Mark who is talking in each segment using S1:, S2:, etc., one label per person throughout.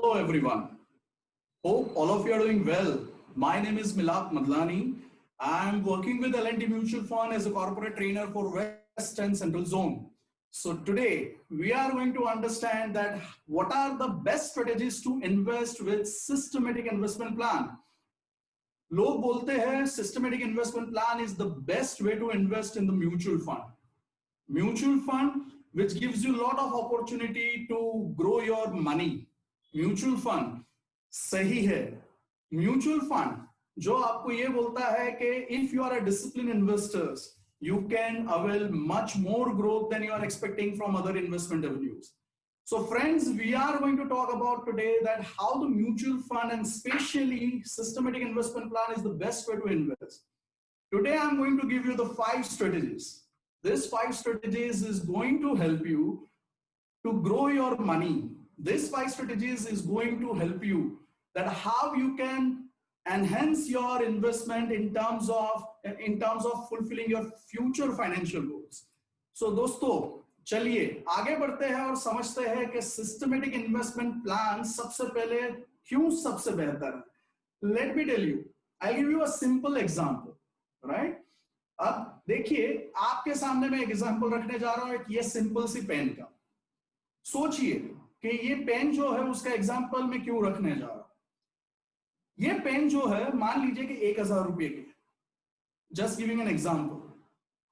S1: Hello everyone. Hope all of you are doing well. My name is Milak Madlani. I am working with L&T Mutual Fund as a corporate trainer for West and Central Zone. So today we are going to understand that what are the best strategies to invest with systematic investment plan. लोग बोलते हैं systematic investment plan is the best way to invest in the mutual fund. Mutual fund which gives you a lot of opportunity to grow your money. Mutual fund सही है. Mutual fund जो आपको ये बोलता है कि if you are a disciplined investors, you can avail much more growth than you are expecting from other investment avenues. So friends, we are going to talk about today that how the mutual fund and especially systematic investment plan is the best way to invest. Today I'm going to give you the 5 strategies. This 5 strategies is going to help you to grow your money. This 5 strategies is going to help you that how you can enhance your investment in terms of fulfilling your future financial goals. So दोस्तों चलिए आगे बढ़ते हैं और समझते हैं कि systematic investment plan सबसे पहले क्यों सबसे बेहतर है. Let me tell you, I give you a simple example, right. अब देखिए आपके सामने मैं एक एग्जांपल रखने जा रहा हूं, एक ये सिंपल सी पेन का. सोचिए कि ये पेन जो है उसका एग्जांपल मैं क्यों रखने जा रहा हूं. ये पेन जो है मान लीजिए कि 1000 रुपए की, जस्ट गिविंग एन एग्जांपल.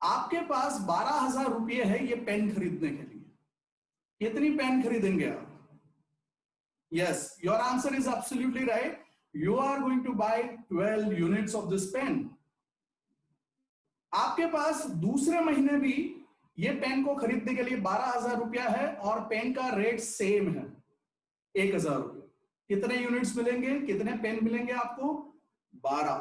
S1: आपके पास 12,000 रुपये है ये पेन खरीदने के लिए. कितनी पेन खरीदेंगे आप? Yes, your answer is absolutely right. You are going to buy 12 units of this pen. आपके पास दूसरे महीने भी ये पेन को खरीदने के लिए 12,000 रुपया है और पेन का रेट सेम है 1,000 रुपये. कितने यूनिट्स मिलेंगे, कितने पेन मिलेंगे आपको? 12.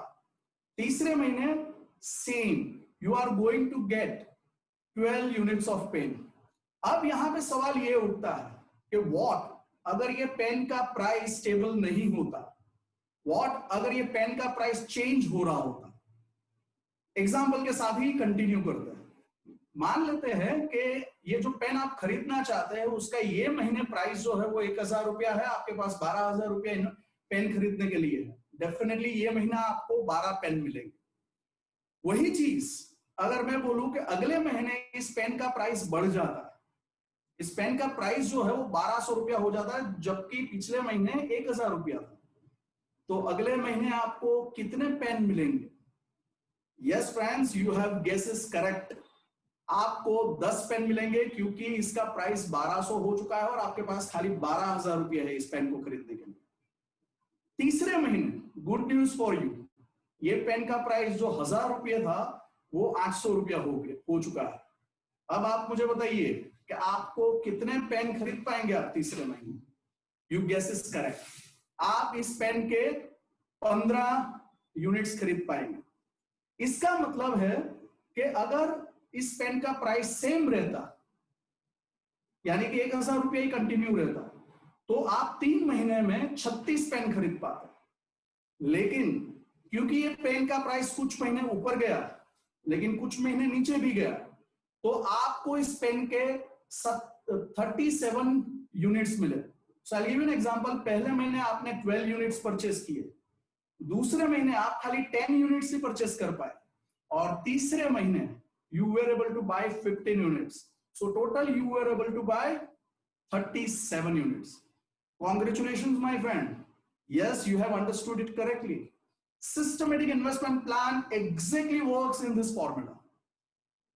S1: तीसरे महीने same, you are going to get 12 units of pen. अब यहां पे सवाल ये उठता है कि व्हाट अगर ये पेन का प्राइस स्टेबल नहीं होता, व्हाट अगर ये पेन का प्राइस चेंज हो रहा होता. एग्जाम्पल के साथ ही कंटिन्यू करते हैं. मान लेते हैं कि ये जो पेन आप खरीदना चाहते हैं उसका ये महीने प्राइस जो है वो 1,000 रुपया है. आपके पास 12,000 रुपया पेन खरीदने के लिए है. डेफिनेटली ये महीना आपको 12 पेन मिलेंगे. वही चीज अगर मैं बोलूं कि अगले महीने इस पेन का प्राइस बढ़ जाता है, इस पेन का प्राइस जो है वो 1200 रुपया हो जाता है, जबकि पिछले महीने 1,000 रुपया था, तो अगले महीने आपको कितने पेन मिलेंगे? Yes friends, you have guesses correct. आपको 10 पेन मिलेंगे क्योंकि इसका प्राइस 1200 हो चुका है और आपके पास खाली 12,000 रुपया है इस पेन को खरीदने के लिए. तीसरे महीने गुड न्यूज फॉर यू, ये पेन का प्राइस जो 1000 रुपये था वो 800 रुपया हो चुका है. अब आप मुझे बताइए कि आपको कितने पेन खरीद पाएंगे आप तीसरे महीने? You guess is correct. आप इस पेन के 15 यूनिट्स खरीद पाएंगे. इसका मतलब है कि अगर इस पेन का प्राइस सेम रहता, यानी कि 1,000 रुपया ही कंटिन्यू रहता, तो आप 3 महीने में 36 पेन खरीद पाते. लेकिन क्योंकि ये पेन का प्राइस कुछ महीने ऊपर गया लेकिन कुछ महीने नीचे भी गया, तो आपको इस पेन के 37 यूनिट्स मिले. So I give you an example. पहले महीने आपने 12 यूनिट्स परचेस किए, दूसरे महीने आप खाली 10 यूनिट्स ही परचेस कर पाए और तीसरे महीने you were able to buy 15 units. So total you were able to buy 37 units. Congratulations my friend. Yes, you have understood it correctly. Systematic investment plan exactly works in this formula.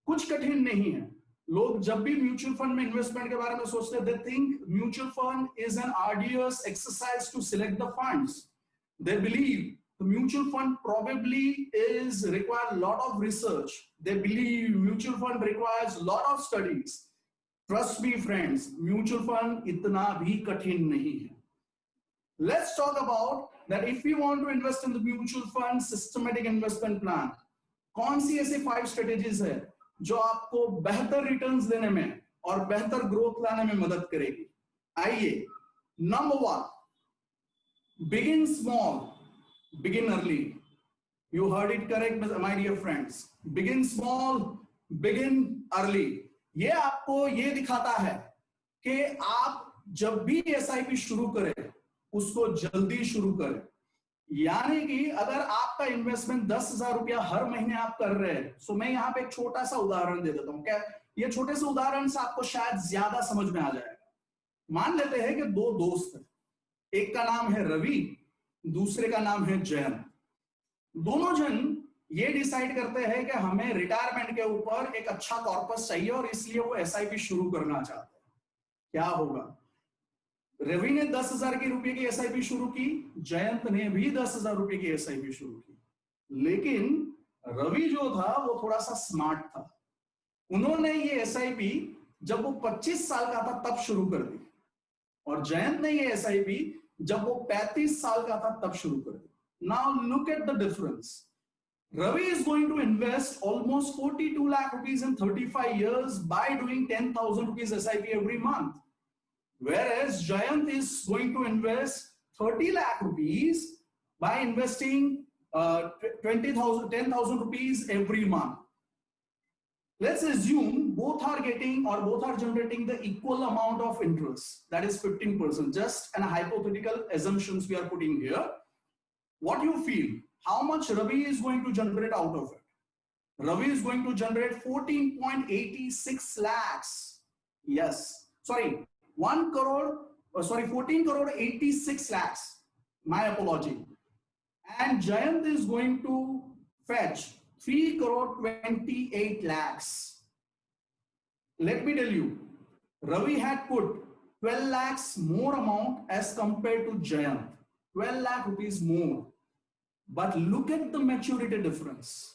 S1: कुछ कठिन नहीं है. लोग जब भी mutual fund में investment के बारे में सोचते हैं, they think mutual fund is an arduous exercise to select the funds. They believe the mutual fund probably is require a lot of research. They believe mutual fund requires a lot of studies. Trust me friends, mutual fund इतना भी कठिन नहीं है. Let's talk about that if you want to invest in the mutual fund systematic investment plan, कौन सी ऐसी 5 strategies है जो आपको बेहतर रिटर्न्स देने में और बेहतर ग्रोथ लाने में मदद करेगी. आइए, number 1, begin small, begin early. You heard it correct, my dear friends. Begin small, begin early. ये आपको ये दिखाता है कि आप जब भी SIP शुरू करें उसको जल्दी शुरू करें। यानी कि अगर आपका इन्वेस्टमेंट 10,000 रुपया हर महीने आप कर रहे हैं, तो मैं यहाँ पे एक छोटा सा उदाहरण दे देता हूँ। क्या ये छोटे से उदाहरण से आपको शायद ज्यादा समझ में आ जाएगा। मान लेते हैं कि दो दोस्त हैं, एक का नाम है रवि, दूसरे का नाम है जयंत। दोनों जन ये डिसाइड करते हैं कि हमें रिटायरमेंट के ऊपर एक अच्छा कॉर्पस चाहिए और इसलिए वो एसआईपी शुरू करना चाहते हैं। क्या होगा? रवि ने 10,000 की रुपए की एसआईपी शुरू की, जयंत ने भी 10,000 रुपए की एसआईपी शुरू की। लेकिन रवि जो था वो थोड़ा सा स्मार्ट था। उन्होंने ये एसआईपी जब वो 25 साल का था तब शुरू कर दी, और जयंत ने ये एसआईपी जब वो 35 साल का था तब शुरू कर दी। Now look at the difference. Ravi is going to invest almost 42 lakh rupees in 35 years by doing 10,000 rupees SIP every month. Whereas Jayant is going to invest 30 lakh rupees by investing 10,000 rupees every month. Let's assume both are getting or both are generating the equal amount of interest, that is 15%. Just an hypothetical assumptions we are putting here. What you feel? How much Ravi is going to generate out of it? Ravi is going to generate 14.86 lakhs. Yes, sorry, 14 crore 86 lakhs. My apology. And Jayant is going to fetch 3 crore 28 lakhs. Let me tell you, Ravi had put 12 lakhs more amount as compared to Jayant. 12 lakh rupees more. But look at the maturity difference.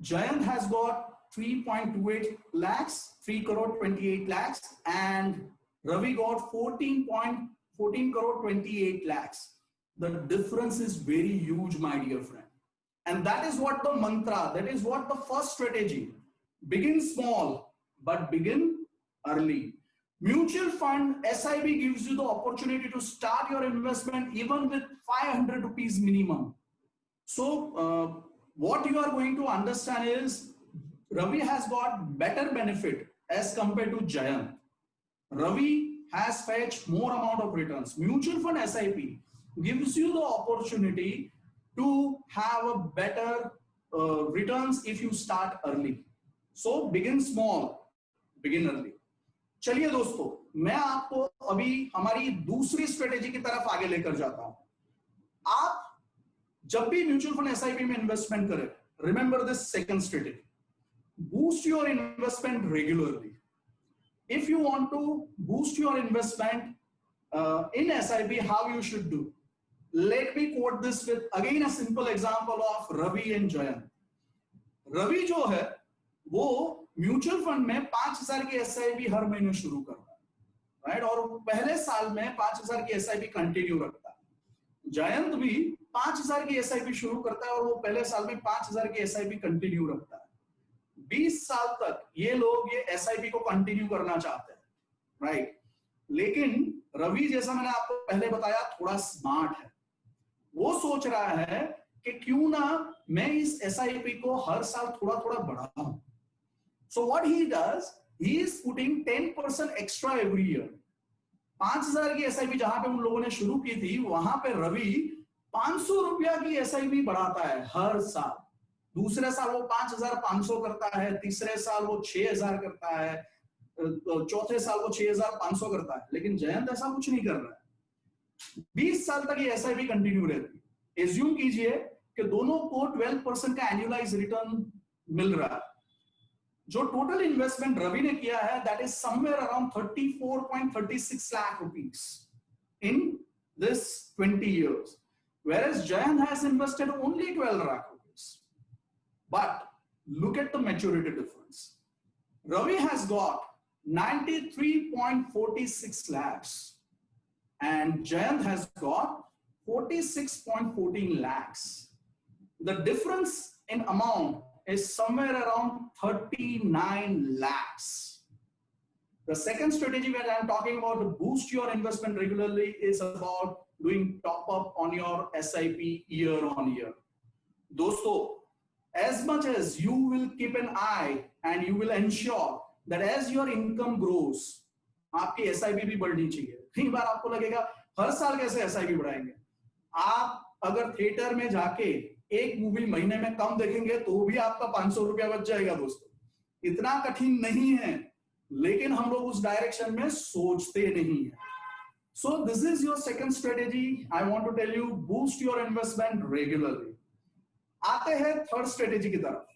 S1: Jayant has got 3.28 lakhs, 3 crore 28 lakhs, and Ravi got 14 crore 28 lakhs. The difference is very huge, my dear friend. And that is what the mantra, that is what the first strategy. Begin small, but begin early. Mutual fund SIP gives you the opportunity to start your investment even with 500 rupees minimum. So what you are going to understand is Ravi has got better benefit as compared to Jayant. Ravi has fetched more amount of returns. Mutual fund SIP gives you the opportunity to have a better returns if you start early. So begin small, begin early. चलिए दोस्तों, मैं आपको अभी हमारी दूसरी strategy की तरफ आगे लेकर जाता हूं। आप जब भी म्यूचुअल फंड एसआईपी में इन्वेस्टमेंट करें, remember this second strategy, boost your investment regularly. If you want to boost your investment in SIP, how you should do? Let me quote this with again a simple example of Ravi and Jayant. Ravi जो है वो mutual fund में 5,000 की SIP हर महीने शुरू करता है, right, और पहले साल में 5,000 की एसआईपी कंटिन्यू रखता है. जयंत भी 5,000 की एसआईपी शुरू करता है और वो पहले साल में 5,000 की एसआईपी कंटिन्यू रखता है. 20 साल तक ये लोग ये एसआईपी को कंटिन्यू करना चाहते हैं, राइट. लेकिन रवि, जैसा मैंने आपको पहले बताया, थोड़ा स्मार्ट है. वो सोच रहा है कि क्यों ना मैं इस एसआईपी को हर साल थोड़ा थोड़ा बढ़ाऊं. So what he does, he is putting 10% extra every year. 5,000 की एसआईपी जहां पे उन लोगों ने शुरू की थी, वहां पे रवि 500 रुपया की एसआईपी बढ़ाता है हर साल. दूसरे साल वो 5,500 करता है, तीसरे साल वो 6,000 करता है, चौथे साल वो 6,500 करता है. लेकिन जयंत ऐसा कुछ नहीं कर रहा है. 20 साल तक ये एसआईपी कंटिन्यू रहती है. एज्यूम कीजिए कि दोनों को 12% का एनुअलाइज रिटर्न मिल रहा है. जो टोटल इन्वेस्टमेंट रवि ने किया है, that is somewhere around 34.36 lakh rupees in this 20 years, whereas Jayant has invested only 12 lakh rupees. But look at the maturity difference. Ravi has got 93.46 lakhs and Jayant has got 46.14 lakhs. The difference in amount is somewhere around 39 lakhs. The second strategy that I am talking about to boost your investment regularly is about doing top up on your SIP year on year. Dosto, as much as you will keep an eye and you will ensure that as your income grows, आपकी SIP भी बढ़नी चाहिए. कई बार आपको लगेगा हर साल कैसे SIP बढ़ाएंगे? आप अगर थिएटर में जाके एक मूवी महीने में कम देखेंगे तो भी आपका 500 रुपया बच जाएगा दोस्तों। इतना कठिन नहीं है, लेकिन हम लोग उस डायरेक्शन में सोचते नहीं है। So this is your second strategy. I want to tell you, boost your investment regularly. आते हैं थर्ड स्ट्रेटेजी की तरफ।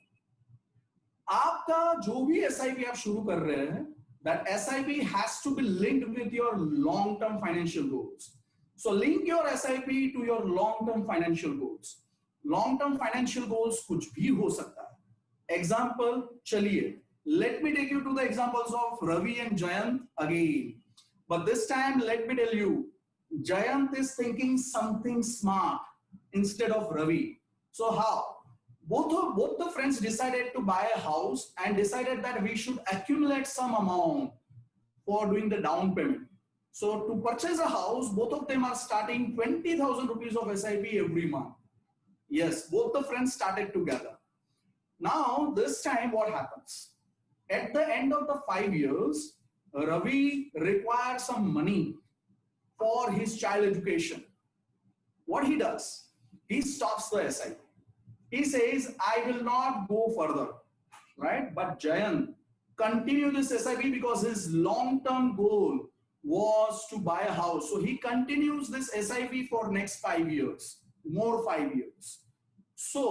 S1: आपका जो भी एसआईपी आप शुरू कर रहे हैं, that SIP has to be linked with your long-term financial goals. So link your SIP to your long-term financial goals. Long-term financial goals कुछ भी हो सकता है। Example, चलिए, let me take you to the examples of Ravi and Jayant again. But this time, let me tell you, Jayant is thinking something smart instead of Ravi. So how? Both the friends decided to buy a house and decided that we should accumulate some amount for doing the down payment. So to purchase a house, both of them are starting 20,000 rupees of SIP every month. Yes, both the friends started together. Now, this time what happens? At the end of the 5 years, Ravi requires some money for his child education. What he does? He stops the SIP. He says, I will not go further, right? But Jayant continued this SIP because his long-term goal was to buy a house. So he continues this SIP for next 5 years, more 5 years. So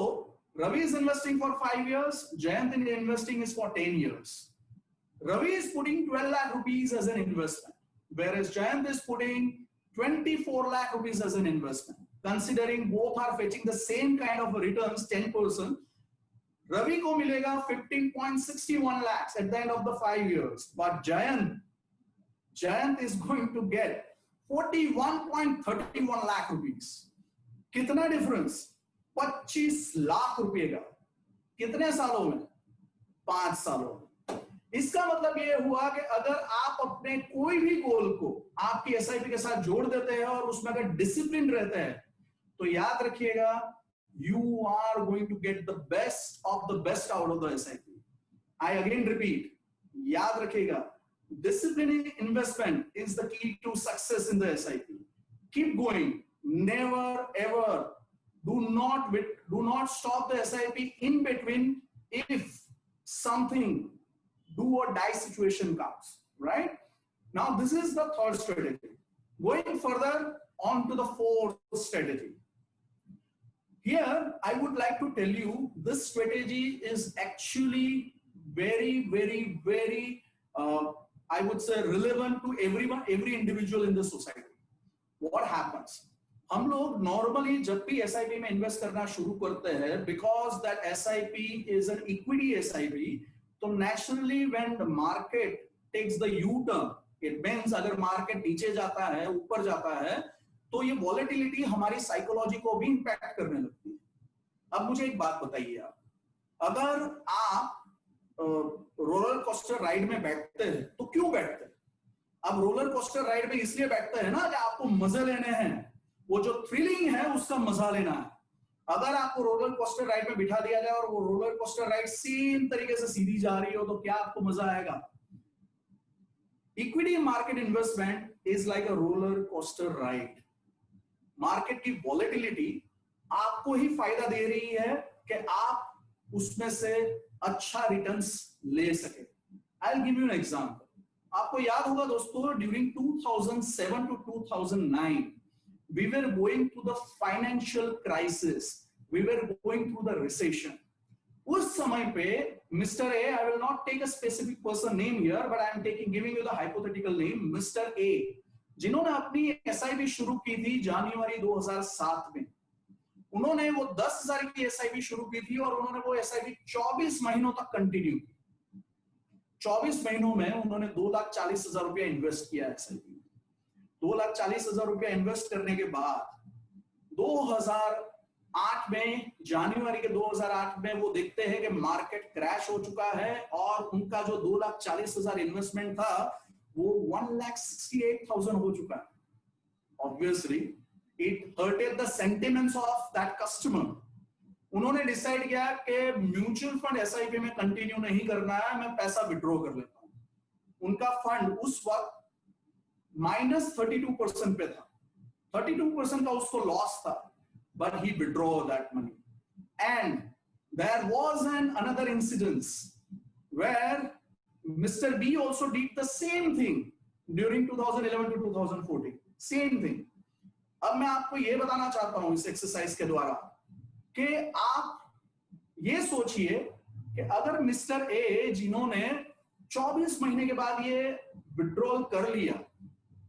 S1: Ravi is investing for 5 years, Jayant in investing is for 10 years. Ravi is putting 12 lakh rupees as an investment, whereas Jayant is putting 24 lakh rupees as an investment. Considering both are fetching the same kind of returns, 10%, Ravi ko milega 15.61 lakhs at the end of the 5 years, but Jayant is going to get 41.31 lakh rupees. Kitna difference? 25 lakh रुपए का। कितने सालों में? 5 सालों में। इसका मतलब ये हुआ कि अगर आप अपने कोई भी गोल को आपकी एसआईपी के साथ जोड़ देते हैं और उसमें अगर डिसिप्लिन रहते हैं, तो याद रखिएगा, you are going to get the best of the best out of the SIP. I again repeat, याद रखिएगा, disciplined investment is the key to success in the SIP. Keep going, never ever. Do not stop the SIP in between if something do or die situation comes, right? Now this is the third strategy. Going further on to the fourth strategy. Here I would like to tell you this strategy is actually very, very, very I would say relevant to everyone, every individual in the society. What happens? हम लोग normally जब भी SIP में invest करना शुरू करते हैं, because that SIP is an equity SIP, तो naturally when the market takes the U turn, it means अगर मार्केट नीचे जाता है, ऊपर जाता है, तो ये वॉलेटिलिटी हमारी साइकोलॉजी को भी इंपैक्ट करने लगती है। अब मुझे एक बात बताइए, आप अगर आप रोलर कोस्टर राइड में बैठते हैं तो क्यों बैठते हैं? अब रोलर कोस्टर राइड में इसलिए बैठते हैं ना कि आपको मजे लेने हैं, वो जो थ्रिलिंग है उसका मजा लेना है। अगर आपको रोलर कोस्टर राइड में बिठा दिया जाए और वो रोलर कोस्टर राइड सेम तरीके से सीधी जा रही हो, तो क्या आपको मजा आएगा? Equity market investment is like a roller coaster ride. Market की वॉलेटिलिटी आपको ही फायदा दे रही है कि आप उसमें से अच्छा रिटर्न्स ले सके। I will give you an example. आपको याद होगा दोस्तों, during 2007 to 2009 we were going through the financial crisis, we were going through the recession. उस समय पे Mr. A, I will not take a specific person name here, but I am giving you the hypothetical name, Mr. A, जिन्होंने अपनी SIP शुरू की थी जनवरी 2007 में। उन्होंने वो 10,000 की एसआईपी शुरू की थी और उन्होंने वो एसआईपी 24 महीनों तक कंटिन्यू की। 24 महीनों में उन्होंने 2,40,000 रुपया इन्वेस्ट किया एसआईपी। 2,40,000 रुपया इन्वेस्ट करने के बाद 2008 में, जनवरी के 2008 में वो देखते हैं कि मार्केट क्रैश हो चुका है और उनका जो 2,40,000 इन्वेस्टमेंट था वो 1,68,000 हो चुका है। Obviously it hurted the sentiments of that customer. उन्होंने डिसाइड किया कि म्यूचुअल फंड एसआईपी में कंटिन्यू नहीं करना है, मैं पैसा विड्रॉ कर लेता हूं। उनका फंड उस वक्त -32% पे था। 32% का उसको लॉस था, but he withdrew that money. And there was another incident where Mr. B also did the same thing during 2011 to 2014. Same thing. अब मैं आपको ये बताना चाहता हूं इस एक्सरसाइज के द्वारा कि आप ये सोचिए कि अगर मिस्टर ए जिन्होंने 24 महीने के बाद ये विड्रॉल कर लिया,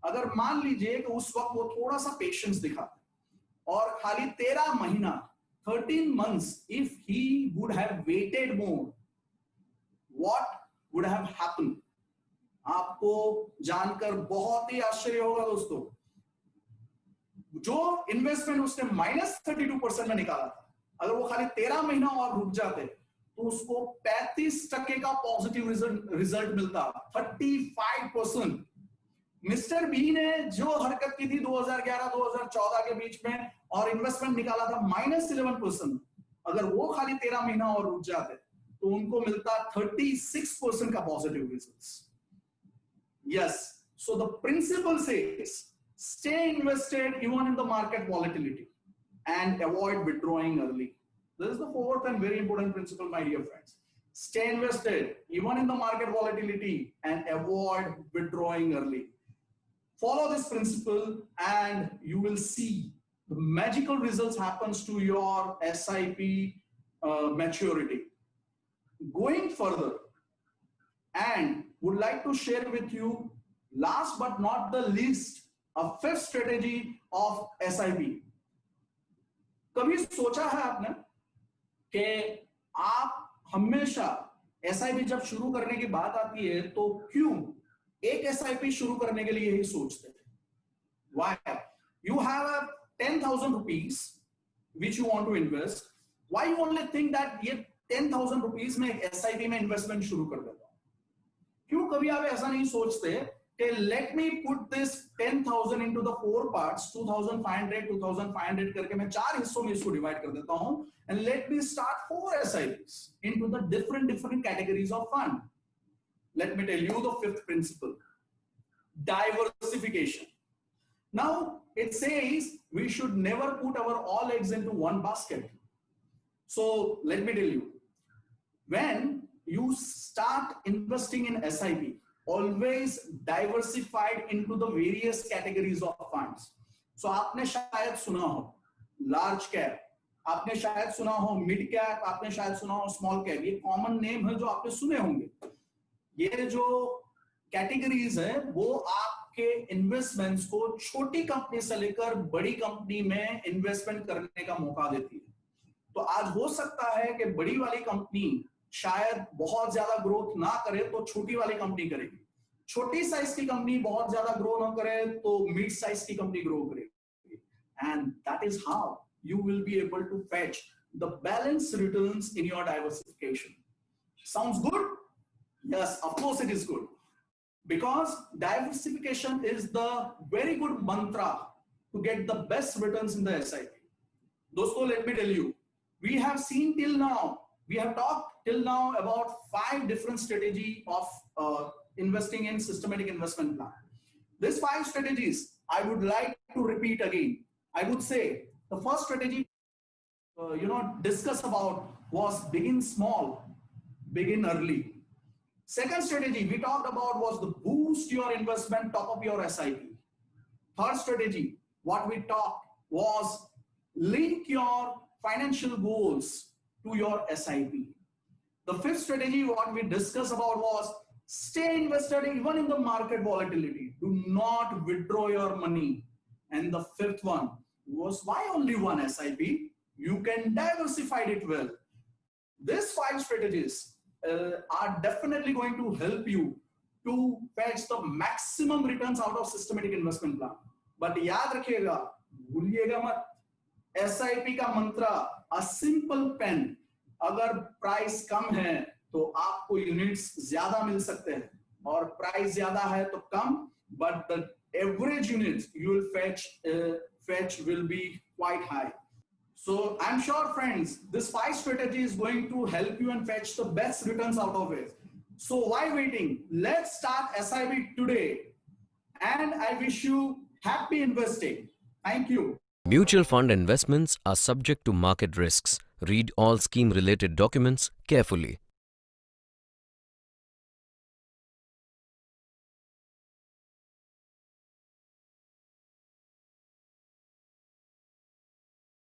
S1: अगर मान लीजिए कि उस वक्त वो थोड़ा सा पेशेंस दिखाते और खाली 13 महीना 13 months, if he would have waited more, what would have happened? आपको जानकर बहुत ही आश्चर्य होगा दोस्तों, जो इन्वेस्टमेंट उसने -32% में निकाला था, अगर वो खाली 13 महीना और रुक जाते तो उसको 35% का पॉजिटिव रिजल्ट मिलता। 35%। मिस्टर बी ने जो हरकत की थी 2011-2014 के बीच में और इन्वेस्टमेंट निकाला था -11%, अगर वो खाली 13 महीना और रुक जाते तो उनको मिलता 36% का positive results. Yes, so the principle says stay invested even in the market volatility and avoid withdrawing early. This is the fourth and very important principle, my dear friends. Stay invested even in the market volatility and avoid withdrawing early. Follow this principle and you will see the magical results happens to your SIP maturity. Going further, and would like to share with you, last but not the least, a fifth strategy of SIP. कभी सोचा है आपने कि आप हमेशा SIP जब शुरू करने की बात आती है तो क्यों एक SIP शुरू करने के लिए ही सोचते हैं? Why? You have a 10,000 rupees which you want to invest. Why you only think that ये 10,000 rupees में SIP में इन्वेस्टमेंट शुरू कर देता हूं? क्यों कभी आप ऐसा नहीं सोचते कि let me put this 10,000 into the 4 parts, 2,500 2,500 करके मैं 4 हिस्सों में इसको डिवाइड कर देता हूं and let me start 4 SIPs into the different categories of fund. Let me tell you the fifth principle, diversification. Now it says we should never put our all eggs into one basket. So let me tell you, when you start investing in SIP, always diversified into the various categories of funds. So आपने शायद सुना हो large cap, आपने शायद सुना हो mid cap, आपने शायद सुना हो small cap, ये common name है जो आपने सुने होंगे। ये जो categories है वो आपके investments को छोटी कंपनी से लेकर बड़ी कंपनी में investment करने का मौका देती है। तो आज हो सकता है कि बड़ी वाली कंपनी शायद बहुत ज्यादा ग्रोथ ना करे तो छोटी वाली कंपनी करेगी, छोटी साइज की कंपनी बहुत ज्यादा ग्रो ना करे तो मिड साइज की कंपनी ग्रो करेगी, and that is how you will be able to fetch the balanced returns in your diversification. Sounds good? Yes, of course it is good, because diversification is the very good mantra to get the best returns in the SIP. Dosto, let me tell you, we have seen till now, we have talked till now about 5 different strategies of investing in systematic investment plan. These 5 strategies I would like to repeat again. I would say the first strategy discuss about was begin small, begin early. Second strategy we talked about was the boost your investment, top up your SIP. Third strategy what we talked was link your financial goals to your SIP. The fifth strategy what we discussed about was stay invested even in the market volatility. Do not withdraw your money. And the fifth one was why only one SIP? You can diversify it well. These 5 strategies are definitely going to help you to fetch the maximum returns out of systematic investment plan. But याद रखिएगा, भूलिएगा मत, SIP का मंत्र a simple pen. अगर price कम है तो आपको यूनिट्स ज्यादा मिल सकते हैं और प्राइस ज्यादा है तो कम, but the average units you will fetch will be quite high. So I'm sure friends, this 5 strategy is going to help you and fetch the best returns out of it. So why waiting? Let's start SIP today, and I wish you happy investing. Thank you.
S2: Mutual fund investments are subject to market risks. Read all scheme-related documents carefully.